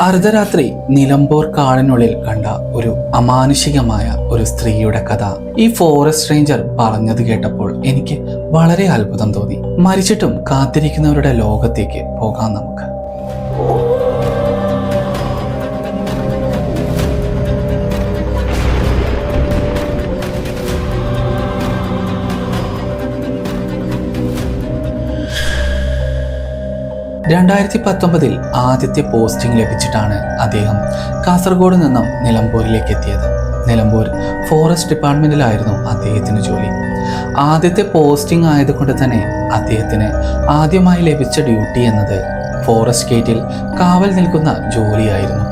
അർദ്ധരാത്രി നിലമ്പൂർ കാടിനുള്ളിൽ കണ്ട ഒരു അമാനുഷികമായ ഒരു സ്ത്രീയുടെ കഥ ഈ ഫോറസ്റ്റ് റേഞ്ചർ പറഞ്ഞത് കേട്ടപ്പോൾ എനിക്ക് വളരെ അത്ഭുതം തോന്നി. മരിച്ചിട്ടും കാത്തിരിക്കുന്നവരുടെ ലോകത്തേക്ക് പോകാം നമുക്ക്. രണ്ടായിരത്തി 19 ആദ്യത്തെ പോസ്റ്റിംഗ് ലഭിച്ചിട്ടാണ് അദ്ദേഹം കാസർഗോഡ് നിന്നും നിലമ്പൂരിലേക്ക് എത്തിയത്. നിലമ്പൂർ ഫോറസ്റ്റ് ഡിപ്പാർട്ട്മെന്റിലായിരുന്നു അദ്ദേഹത്തിന് ജോലി. ആദ്യത്തെ പോസ്റ്റിംഗ് ആയതുകൊണ്ട് തന്നെ അദ്ദേഹത്തിന് ആദ്യമായി ലഭിച്ച ഡ്യൂട്ടി എന്നത് ഫോറസ്റ്റ് ഗേറ്റിൽ കാവൽ നിൽക്കുന്ന ജോലിയായിരുന്നു.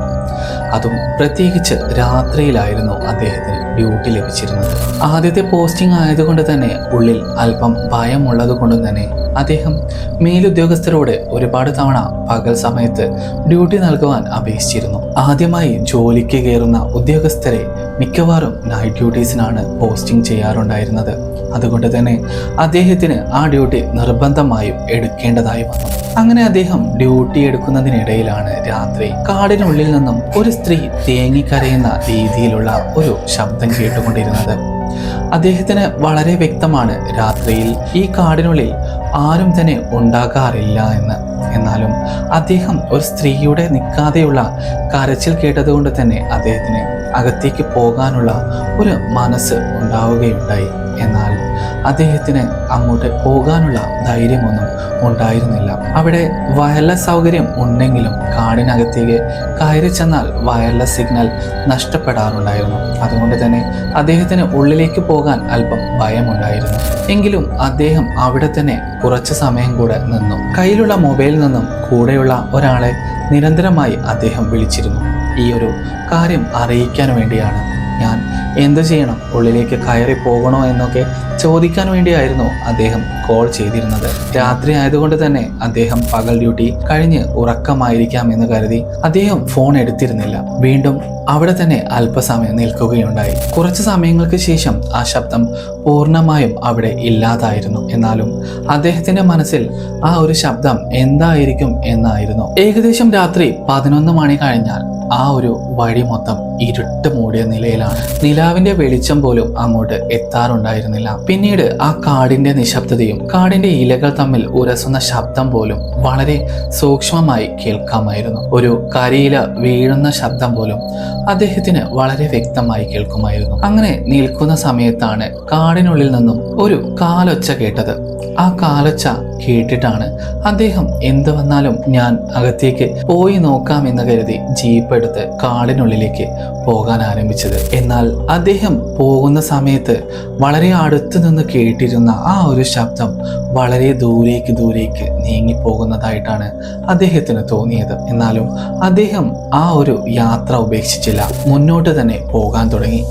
അതും പ്രത്യേകിച്ച് രാത്രിയിലായിരുന്നു അദ്ദേഹത്തിന് ഡ്യൂട്ടി ലഭിച്ചിരുന്നത്. ആദ്യത്തെ പോസ്റ്റിംഗ് ആയതുകൊണ്ട് തന്നെ ഉള്ളിൽ അല്പം ഭയമുള്ളത് കൊണ്ട് തന്നെ അദ്ദേഹം മേലുദ്യോഗസ്ഥരോട് ഒരുപാട് തവണ പകൽ സമയത്ത് ഡ്യൂട്ടി നൽകുവാൻ അപേക്ഷിച്ചിരുന്നു. ആദ്യമായി ജോലിക്ക് കയറുന്ന ഉദ്യോഗസ്ഥരെ മിക്കവാറും നൈറ്റ് ഡ്യൂട്ടീസിനാണ് പോസ്റ്റിംഗ് ചെയ്യാറുണ്ടായിരുന്നത്. അതുകൊണ്ട് തന്നെ അദ്ദേഹത്തിന് ആ ഡ്യൂട്ടി നിർബന്ധമായും എടുക്കേണ്ടതായി വന്നു. അങ്ങനെ അദ്ദേഹം ഡ്യൂട്ടി എടുക്കുന്നതിനിടയിലാണ് രാത്രി കാടിനുള്ളിൽ നിന്നും ഒരു സ്ത്രീ തേങ്ങിക്കരയുന്ന രീതിയിലുള്ള ഒരു ശബ്ദം കേട്ടുകൊണ്ടിരുന്നത്. അദ്ദേഹത്തിന് വളരെ വ്യക്തമാണ് രാത്രിയിൽ ഈ കാടിനുള്ളിൽ ആരും തന്നെ ഉണ്ടാകാറില്ല എന്ന്. എന്നാലും അദ്ദേഹം ഒരു സ്ത്രീയുടെ നിൽക്കാതെയുള്ള കരച്ചിൽ കേട്ടതുകൊണ്ട് തന്നെ അദ്ദേഹത്തിന് അകത്തേക്ക് പോകാനുള്ള ഒരു മനസ്സ് ഉണ്ടാവുകയുണ്ടായി. എന്നാൽ അദ്ദേഹത്തിന് അങ്ങോട്ട് പോകാനുള്ള ധൈര്യമൊന്നും ഉണ്ടായിരുന്നില്ല. അവിടെ വയർലെസ് സൗകര്യം ഉണ്ടെങ്കിലും കാടിനകത്തേക്ക് കയറി ചെന്നാൽ വയർലെസ് സിഗ്നൽ നഷ്ടപ്പെടാറുണ്ടായിരുന്നു. അതുകൊണ്ട് തന്നെ അദ്ദേഹത്തിന് ഉള്ളിലേക്ക് പോകാൻ അല്പം ഭയമുണ്ടായിരുന്നു. എങ്കിലും അദ്ദേഹം അവിടെ തന്നെ കുറച്ച് സമയം കൂടെ നിന്നു. കയ്യിലുള്ള മൊബൈലിൽ നിന്നും കൂടെയുള്ള ഒരാളെ നിരന്തരമായി അദ്ദേഹം വിളിച്ചിരുന്നു. ഈ ഒരു കാര്യം അറിയിക്കാൻ വേണ്ടിയാണ്. ഞാൻ എന്തു ചെയ്യണം, ഉള്ളിലേക്ക് കയറി പോകണോ എന്നൊക്കെ ചോദിക്കാൻ വേണ്ടിയായിരുന്നു അദ്ദേഹം കോൾ ചെയ്തിരുന്നത്. രാത്രി ആയതുകൊണ്ട് തന്നെ അദ്ദേഹം പകൽ ഡ്യൂട്ടി കഴിഞ്ഞ് ഉറക്കമായിരിക്കാം എന്ന് കരുതി അദ്ദേഹം ഫോൺ എടുത്തിരുന്നില്ല. വീണ്ടും അവിടെ തന്നെ അല്പസമയം നിൽക്കുകയുണ്ടായി. കുറച്ച് സമയങ്ങൾക്ക് ശേഷം ആ ശബ്ദം പൂർണ്ണമായും അവിടെ ഇല്ലാതായിരുന്നു. എന്നാലും അദ്ദേഹത്തിന്റെ മനസ്സിൽ ആ ഒരു ശബ്ദം എന്തായിരിക്കും എന്നായിരുന്നു. ഏകദേശം രാത്രി 11 മണി കഴിഞ്ഞാൽ ആ ഒരു വഴി മൊത്തം ഇരുട്ട് മൂടിയ നിലയിലാണ്. നിലാവിന്റെ വെളിച്ചം പോലും അങ്ങോട്ട് എത്താറുണ്ടായിരുന്നില്ല. പിന്നീട് ആ കാടിന്റെ നിശബ്ദതയും കാടിന്റെ ഇലകൾ തമ്മിൽ ഉരസുന്ന ശബ്ദം പോലും വളരെ സൂക്ഷ്മമായി കേൾക്കാമായിരുന്നു. ഒരു കരിയില വീഴുന്ന ശബ്ദം പോലും അദ്ദേഹത്തിന് വളരെ വ്യക്തമായി കേൾക്കുമായിരുന്നു. അങ്ങനെ നിൽക്കുന്ന സമയത്താണ് കാടിനുള്ളിൽ നിന്നും ഒരു കാലൊച്ച കേട്ടത്. ആ കാലൊച്ച കേട്ടിട്ടാണ് അദ്ദേഹം എന്ത് വന്നാലും ഞാൻ അകത്തേക്ക് പോയി നോക്കാം എന്ന് കരുതി ജീപ്പ് എടുത്ത് കാടിനുള്ളിലേക്ക് പോകാൻ ആരംഭിച്ചത്. എന്നാൽ അദ്ദേഹം പോകുന്ന സമയത്ത് വളരെ അടുത്ത് നിന്ന് കേട്ടിരുന്ന ആ ഒരു ശബ്ദം വളരെ ദൂരേക്ക് നീങ്ങിപ്പോകുന്നതായിട്ടാണ് അദ്ദേഹത്തിന് തോന്നിയത്. എന്നാലും അദ്ദേഹം ആ ഒരു യാത്ര ഉപേക്ഷിച്ചില്ല, മുന്നോട്ട് തന്നെ പോകാൻ തുടങ്ങി.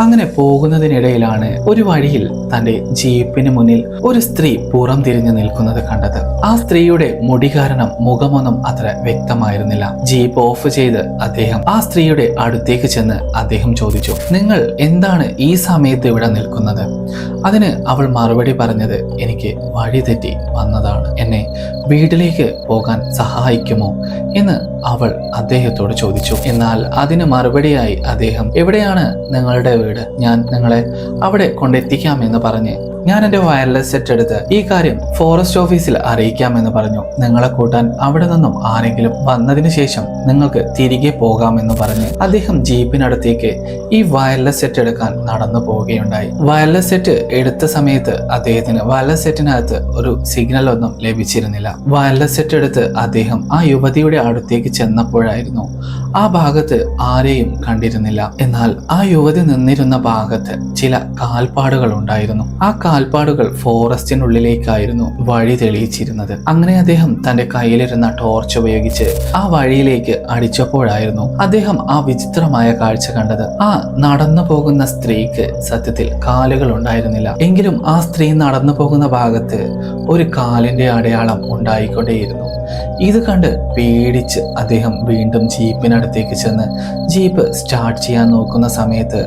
അങ്ങനെ പോകുന്നതിനിടയിലാണ് ഒരു വഴിയിൽ തൻ്റെ ജീപ്പിന് മുന്നിൽ ഒരു സ്ത്രീ പുറം തിരിഞ്ഞു നിൽക്കുന്നത് കണ്ടത്. ആ സ്ത്രീയുടെ മുടി കാരണം മുഖമൊന്നും അത്ര വ്യക്തമായിരുന്നില്ല. ജീപ്പ് ഓഫ് ചെയ്ത് അദ്ദേഹം ആ സ്ത്രീയുടെ അടുത്തേക്ക് ചെന്ന് അദ്ദേഹം ചോദിച്ചു, നിങ്ങൾ എന്താണ് ഈ സമയത്ത് ഇവിടെ നിൽക്കുന്നത്? അതിന് അവൾ മറുപടി പറഞ്ഞത്, എനിക്ക് വഴി തെറ്റി വന്നതാണ്, എന്നെ വീട്ടിലേക്ക് പോകാൻ സഹായിക്കുമോ എന്ന് അവൾ അദ്ദേഹത്തോട് ചോദിച്ചു. എന്നാൽ അതിന് മറുപടിയായി അദ്ദേഹം, എവിടെയാണ് നിങ്ങളുടെ വീട്? ഞാൻ നിങ്ങളെ അവിടെ കൊണ്ടെത്തിക്കാമെന്ന് പറഞ്ഞ് ഞാൻ എൻ്റെ വയർലെസ് സെറ്റ് എടുത്ത് ഈ കാര്യം ഫോറസ്റ്റ് ഓഫീസിൽ അറിയിക്കാമെന്ന് പറഞ്ഞു. നിങ്ങളെ കൂട്ടാൻ അവിടെ നിന്നും ആരെങ്കിലും വന്നതിന് ശേഷം നിങ്ങൾക്ക് തിരികെ പോകാമെന്ന് പറഞ്ഞ് അദ്ദേഹം ജീപ്പിനടുത്തേക്ക് ഈ വയർലെസ് സെറ്റ് എടുക്കാൻ നടന്നു പോവുകയുണ്ടായി. വയർലെസ് സെറ്റ് എടുത്ത സമയത്ത് അദ്ദേഹത്തിന് വയർലെസ് സെറ്റിനകത്ത് ഒരു സിഗ്നൽ ഒന്നും ലഭിച്ചിരുന്നില്ല. വയർലെസ് സെറ്റ് എടുത്ത് അദ്ദേഹം ആ യുവതിയുടെ അടുത്തേക്ക് ചെന്നപ്പോഴായിരുന്നു ആ ഭാഗത്ത് ആരെയും കണ്ടിരുന്നില്ല. എന്നാൽ ആ യുവതി നിന്നിരുന്ന ഭാഗത്ത് ചില കാൽപ്പാടുകൾ ഉണ്ടായിരുന്നു. ആ കാൽപ്പാടുകൾ ഫോറസ്റ്റിനുള്ളിലേക്കായിരുന്നു വഴി തെളിയിച്ചിരുന്നത്. അങ്ങനെ അദ്ദേഹം തന്റെ കയ്യിലിരുന്ന ടോർച്ച് ഉപയോഗിച്ച് ആ വഴിയിലേക്ക് അടിച്ചപ്പോഴായിരുന്നു അദ്ദേഹം ആ വിചിത്രമായ കാഴ്ച കണ്ടത്. ആ നടന്നു പോകുന്ന സ്ത്രീക്ക് സത്യത്തിൽ കാലുകൾ ഉണ്ടായിരുന്നില്ല. എങ്കിലും ആ സ്ത്രീ നടന്നു പോകുന്ന ഭാഗത്ത് ഒരു കാലിന്റെ അടയാളം ഉണ്ടായിക്കൊണ്ടേയിരുന്നു. ഇത് കണ്ട് പേടിച്ച് അദ്ദേഹം വീണ്ടും ജീപ്പിനടുത്തേക്ക് ചെന്ന് ജീപ്പ് സ്റ്റാർട്ട് ചെയ്യാൻ നോക്കുന്ന സമയത്ത്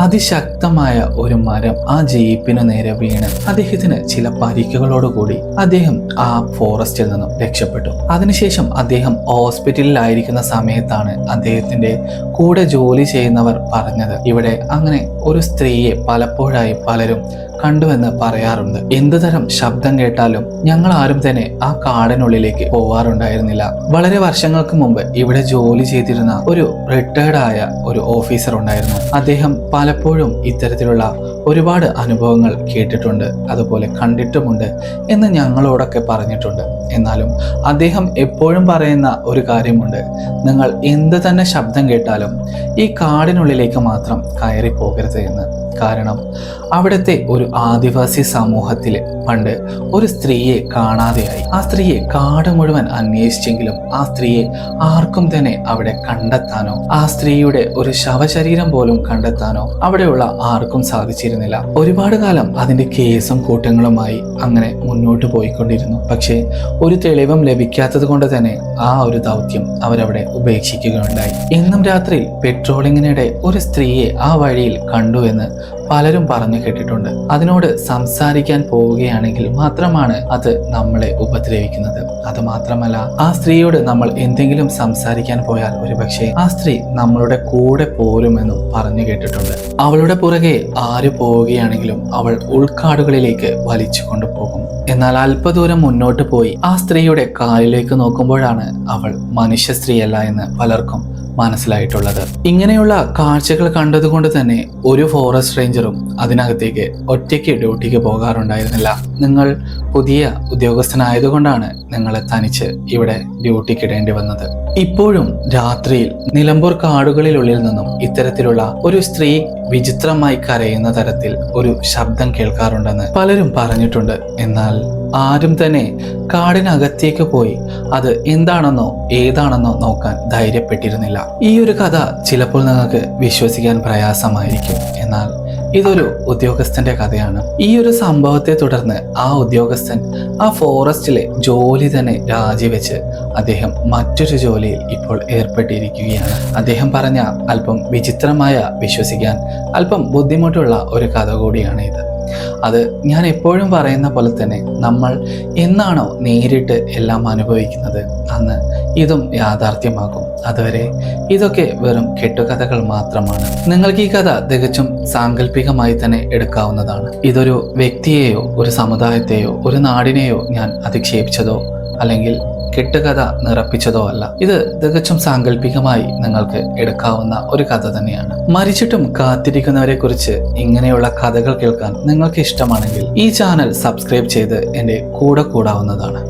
അതിശക്തമായ ഒരു മരം ആ ജീപ്പിന് നേരെ വീണ് അദ്ദേഹത്തിന് ചില പരിക്കുകളോടുകൂടി അദ്ദേഹം ആ ഫോറസ്റ്റിൽ നിന്നും രക്ഷപ്പെട്ടു. അതിനുശേഷം അദ്ദേഹം ഹോസ്പിറ്റലിലായിരിക്കുന്ന സമയത്താണ് അദ്ദേഹത്തിന്റെ കൂടെ ജോലി ചെയ്യുന്നവർ പറഞ്ഞത്, ഇവിടെ അങ്ങനെ ഒരു സ്ത്രീയെ പലപ്പോഴായി പലരും കണ്ടുവെന്ന് പറയാറുണ്ട്. എന്തുതരം ശബ്ദം കേട്ടാലും ഞങ്ങൾ ആരും തന്നെ ആ കാടിനുള്ളിലേക്ക് പോവാറുണ്ടായിരുന്നില്ല. വളരെ വർഷങ്ങൾക്ക് മുമ്പ് ഇവിടെ ജോലി ചെയ്തിരുന്ന ഒരു റിട്ടയർഡ് ആയ ഒരു ഓഫീസർ ഉണ്ടായിരുന്നു. അദ്ദേഹം പലപ്പോഴും ഇത്തരത്തിലുള്ള ഒരുപാട് അനുഭവങ്ങൾ കേട്ടിട്ടുണ്ട്, അതുപോലെ കണ്ടിട്ടുമുണ്ട് എന്ന് ഞങ്ങളോടൊക്കെ പറഞ്ഞിട്ടുണ്ട്. എന്നാലും അദ്ദേഹം എപ്പോഴും പറയുന്ന ഒരു കാര്യമുണ്ട്, നിങ്ങൾ എന്ത് തന്നെ ശബ്ദം കേട്ടാലും ഈ കാടിനുള്ളിലേക്ക് മാത്രം കയറി പോകരുത് എന്ന്. കാരണം അവിടുത്തെ ഒരു ആദിവാസി സമൂഹത്തില് പണ്ട് ഒരു സ്ത്രീയെ കാണാതെയായി. ആ സ്ത്രീയെ കാട് മുഴുവൻ അന്വേഷിച്ചെങ്കിലും ആ സ്ത്രീയെ ആർക്കും തന്നെ അവിടെ കണ്ടെത്താനോ ആ സ്ത്രീയുടെ ഒരു ശവശരീരം പോലും കണ്ടെത്താനോ അവിടെയുള്ള ആർക്കും സാധിച്ചിരുന്നില്ല. ഒരുപാട് കാലം അതിന്റെ കേസും കൂട്ടങ്ങളുമായി അങ്ങനെ മുന്നോട്ട് പോയിക്കൊണ്ടിരുന്നു. പക്ഷേ ഒരു തെളിവും ലഭിക്കാത്തത് കൊണ്ട് തന്നെ ആ ഒരു ദൗത്യം അവരവിടെ ഉപേക്ഷിക്കുകയുണ്ടായി. എന്നും രാത്രി പെട്രോളിങ്ങിനിടെ ഒരു സ്ത്രീയെ ആ വഴിയിൽ കണ്ടു എന്ന് പലരും പറഞ്ഞു കേട്ടിട്ടുണ്ട്. അതിനോട് സംസാരിക്കാൻ പോവുകയാണെങ്കിൽ മാത്രമാണ് അത് നമ്മളെ ഉപദ്രവിക്കുന്നത്. അത് മാത്രമല്ല, ആ സ്ത്രീയോട് നമ്മൾ എന്തെങ്കിലും സംസാരിക്കാൻ പോയാൽ ഒരുപക്ഷെ ആ സ്ത്രീ നമ്മളുടെ കൂടെ പോരുമെന്നും പറഞ്ഞു കേട്ടിട്ടുണ്ട്. അവളുടെ പുറകെ ആര് പോവുകയാണെങ്കിലും അവൾ ഉൾക്കാടുകളിലേക്ക് വലിച്ചു കൊണ്ടുപോകും. എന്നാൽ അല്പദൂരം മുന്നോട്ട് പോയി ആ സ്ത്രീയുടെ കാലിലേക്ക് നോക്കുമ്പോഴാണ് അവൾ മനുഷ്യ സ്ത്രീയല്ല എന്ന് പലർക്കും മനസ്സിലായിട്ടുള്ളത്. ഇങ്ങനെയുള്ള കാഴ്ചകൾ കണ്ടതുകൊണ്ട് തന്നെ ഒരു ഫോറസ്റ്റ് റേഞ്ചറും അതിനകത്തേക്ക് ഒറ്റയ്ക്ക് ഡ്യൂട്ടിക്ക് പോകാറുണ്ടായിരുന്നില്ല. നിങ്ങൾ പുതിയ ഉദ്യോഗസ്ഥനായതുകൊണ്ടാണ് നിങ്ങളെ തനിച്ച് ഇവിടെ ഡ്യൂട്ടിക്ക് ഇടേണ്ടി വന്നത്. ഇപ്പോഴും രാത്രിയിൽ നിലമ്പൂർ കാടുകളിലുള്ളിൽ നിന്നും ഇത്തരത്തിലുള്ള ഒരു സ്ത്രീ വിചിത്രമായി കരയുന്ന തരത്തിൽ ഒരു ശബ്ദം കേൾക്കാറുണ്ടെന്ന് പലരും പറഞ്ഞിട്ടുണ്ട്. എന്നാൽ ആരും തന്നെ കാടിനകത്തേക്ക് പോയി അത് എന്താണെന്നോ ഏതാണെന്നോ നോക്കാൻ ധൈര്യപ്പെട്ടിരുന്നില്ല. ഈ ഒരു കഥ ചിലപ്പോൾ നിങ്ങൾക്ക് വിശ്വസിക്കാൻ പ്രയാസമായിരിക്കും. എന്നാൽ ഇതൊരു ഉദ്യോഗസ്ഥന്റെ കഥയാണ്. ഈ ഒരു സംഭവത്തെ തുടർന്ന് ആ ഉദ്യോഗസ്ഥൻ ആ ഫോറസ്റ്റിലെ ജോലി തന്നെ രാജിവെച്ച് അദ്ദേഹം മറ്റൊരു ജോലിയിൽ ഇപ്പോൾ ഏർപ്പെട്ടിരിക്കുകയാണ്. അദ്ദേഹം പറഞ്ഞ അല്പം വിചിത്രമായ, വിശ്വസിക്കാൻ അല്പം ബുദ്ധിമുട്ടുള്ള ഒരു കഥ കൂടിയാണ് ഇത്. അത് ഞാൻ എപ്പോഴും പറയുന്ന പോലെ തന്നെ നമ്മൾ എന്നാണോ നേരിട്ട് എല്ലാം അനുഭവിക്കുന്നത് അന്ന് ഇതും യാഥാർത്ഥ്യമാകും. അതുവരെ ഇതൊക്കെ വെറും കെട്ടുകഥകൾ മാത്രമാണ്. നിങ്ങൾക്ക് ഈ കഥ തികച്ചും സാങ്കല്പികമായി തന്നെ എടുക്കാവുന്നതാണ്. ഇതൊരു വ്യക്തിയെയോ ഒരു സമുദായത്തെയോ ഒരു നാടിനെയോ ഞാൻ അധിക്ഷേപിച്ചതോ അല്ലെങ്കിൽ കെട്ടുകഥ നിറപ്പിച്ചതോ അല്ല. ഇത് തികച്ചും സാങ്കല്പികമായി നിങ്ങൾക്ക് എടുക്കാവുന്ന ഒരു കഥ തന്നെയാണ്. മരിച്ചിട്ടും കാത്തിരിക്കുന്നവരെ കുറിച്ച് ഇങ്ങനെയുള്ള കഥകൾ കേൾക്കാൻ നിങ്ങൾക്ക് ഇഷ്ടമാണെങ്കിൽ ഈ ചാനൽ സബ്സ്ക്രൈബ് ചെയ്ത് എൻ്റെ കൂടെ കൂടാവുന്നതാണ്.